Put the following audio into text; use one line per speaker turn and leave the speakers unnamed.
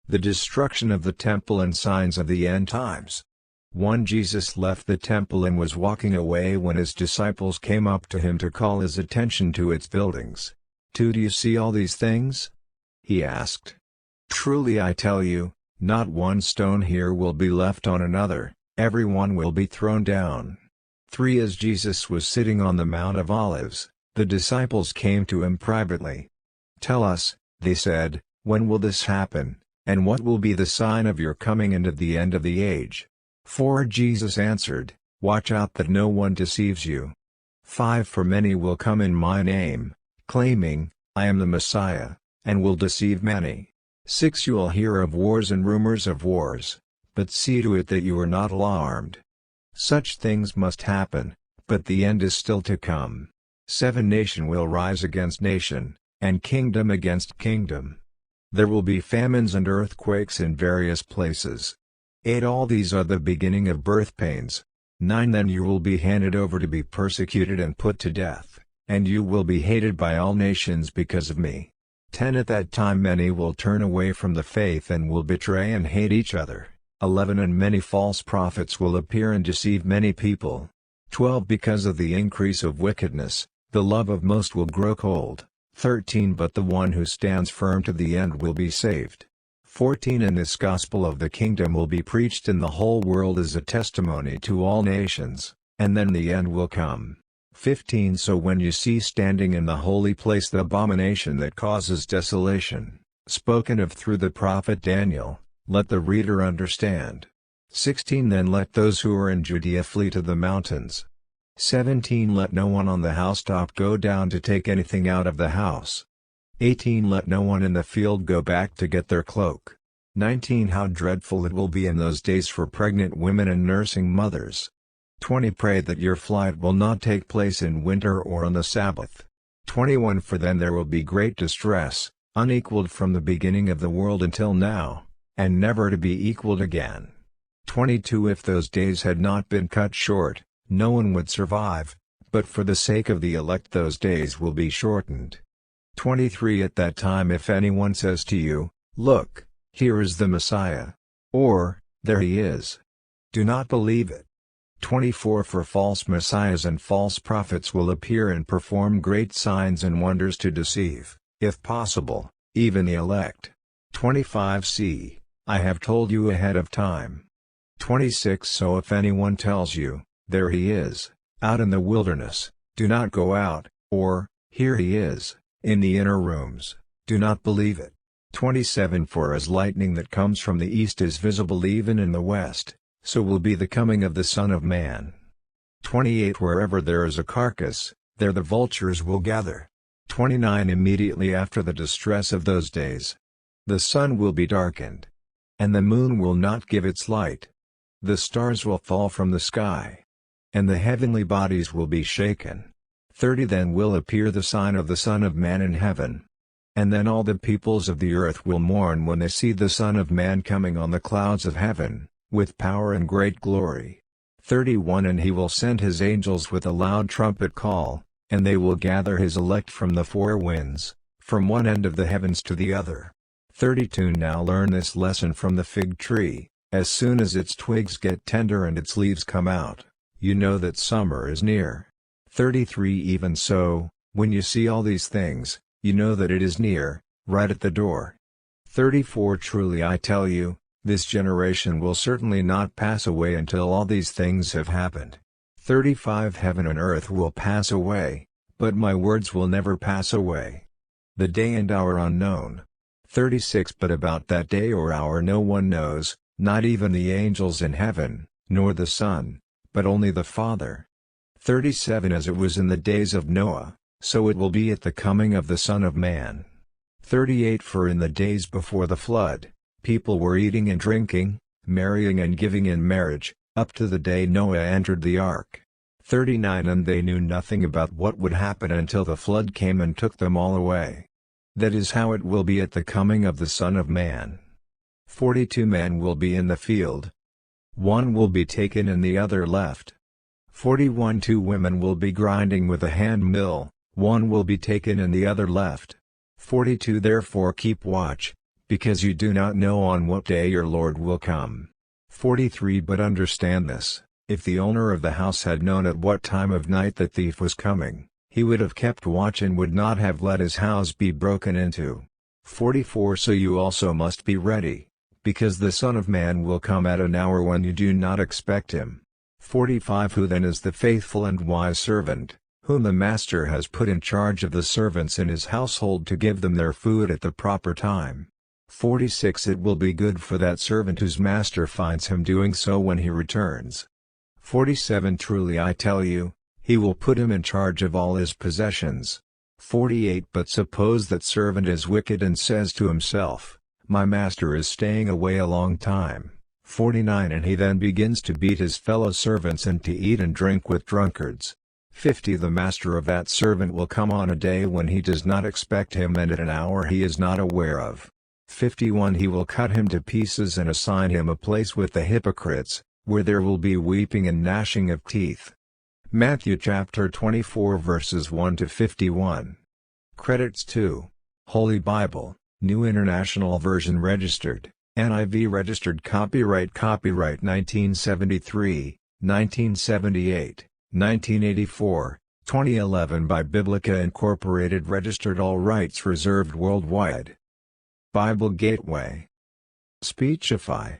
The destruction of the temple and signs of the end times. 1. Jesus left the temple and was walking away when his disciples came up to him to call his attention to its buildings. 2. Do you see all these things? He asked. Truly I tell you, not one stone here will be left on another, every one will be thrown down. 3. As Jesus was sitting on the Mount of Olives, the disciples came to him privately. Tell us, they said, when will this happen, and what will be the sign of your coming and of the end of the age? 4. Jesus answered, Watch out that no one deceives you. 5. For many will come in my name, claiming, I am the Messiah, and will deceive many. 6. You will hear of wars and rumors of wars, but see to it that you are not alarmed. Such things must happen, but the end is still to come. 7. Nation will rise against nation, and kingdom against kingdom. There will be famines and earthquakes in various places. 8. All these are the beginning of birth pains. 9. Then you will be handed over to be persecuted and put to death, and you will be hated by all nations because of me. 10. At that time many will turn away from the faith and will betray and hate each other. 11. And many false prophets will appear and deceive many people. 12. Because of the increase of wickedness, the love of most will grow cold. 13. But the one who stands firm to the end will be saved. 14. And this gospel of the kingdom will be preached in the whole world as a testimony to all nations, and then the end will come. 15. So when you see standing in the holy place the abomination that causes desolation, spoken of through the prophet Daniel, let the reader understand. 16. Then let those who are in Judea flee to the mountains. 17. Let no one on the housetop go down to take anything out of the house. 18. Let no one in the field go back to get their cloak. 19. How dreadful it will be in those days for pregnant women and nursing mothers. 20. Pray that your flight will not take place in winter or on the Sabbath. 21. For then there will be great distress, unequaled from the beginning of the world until now, and never to be equaled again. 22. If those days had not been cut short, no one would survive, but for the sake of the elect those days will be shortened. 23. At that time if anyone says to you, Look, here is the Messiah, or, There he is, do not believe it. 24. For false messiahs and false prophets will appear and perform great signs and wonders to deceive, if possible, even the elect. 25. See, I have told you ahead of time. 26. So if anyone tells you, There he is, out in the wilderness, do not go out, or, Here he is, in the inner rooms, do not believe it. 27. For as lightning that comes from the east is visible even in the west, so will be the coming of the Son of Man. 28. Wherever there is a carcass, there the vultures will gather. 29. Immediately after the distress of those days, the sun will be darkened, and the moon will not give its light. The stars will fall from the sky, and the heavenly bodies will be shaken. 30. Then will appear the sign of the Son of Man in heaven. And then all the peoples of the earth will mourn when they see the Son of Man coming on the clouds of heaven, with power and great glory. 31. And he will send his angels with a loud trumpet call, and they will gather his elect from the four winds, from one end of the heavens to the other. 32. Now learn this lesson from the fig tree, as soon as its twigs get tender and its leaves come out, you know that summer is near. 33. Even so, when you see all these things, you know that it is near, right at the door. 34. Truly I tell you, this generation will certainly not pass away until all these things have happened. 35. Heaven and earth will pass away, but my words will never pass away. The day and hour unknown. 36. But about that day or hour no one knows, not even the angels in heaven, nor the Son, but only the Father. 37. As it was in the days of Noah, so it will be at the coming of the Son of Man. 38. For in the days before the flood, people were eating and drinking, marrying and giving in marriage, up to the day Noah entered the ark. 39. And they knew nothing about what would happen until the flood came and took them all away. That is how it will be at the coming of the Son of Man. 42. Men will be in the field. One will be taken and the other left. 41. 2 women will be grinding with a hand mill, one will be taken and the other left. 42. Therefore keep watch, because you do not know on what day your Lord will come. 43 But understand this, if the owner of the house had known at what time of night the thief was coming, he would have kept watch and would not have let his house be broken into. 44 So you also must be ready, because the Son of Man will come at an hour when you do not expect him. 45 Who then is the faithful and wise servant, whom the master has put in charge of the servants in his household to give them their food at the proper time? 46 It will be good for that servant whose master finds him doing so when he returns. 47 Truly I tell you, he will put him in charge of all his possessions. 48 But suppose that servant is wicked and says to himself, my master is staying away a long time. 49 And he then begins to beat his fellow servants and to eat and drink with drunkards. 50 The master of that servant will come on a day when he does not expect him and at an hour he is not aware of. 51 He will cut him to pieces and assign him a place with the hypocrites, where there will be weeping and gnashing of teeth. Matthew chapter 24 verses 1 to 51. Credits to Holy Bible, New International Version registered, NIV registered copyright 1973, 1978, 1984, 2011 by Biblica Incorporated registered all rights reserved worldwide. Bible Gateway. Speechify.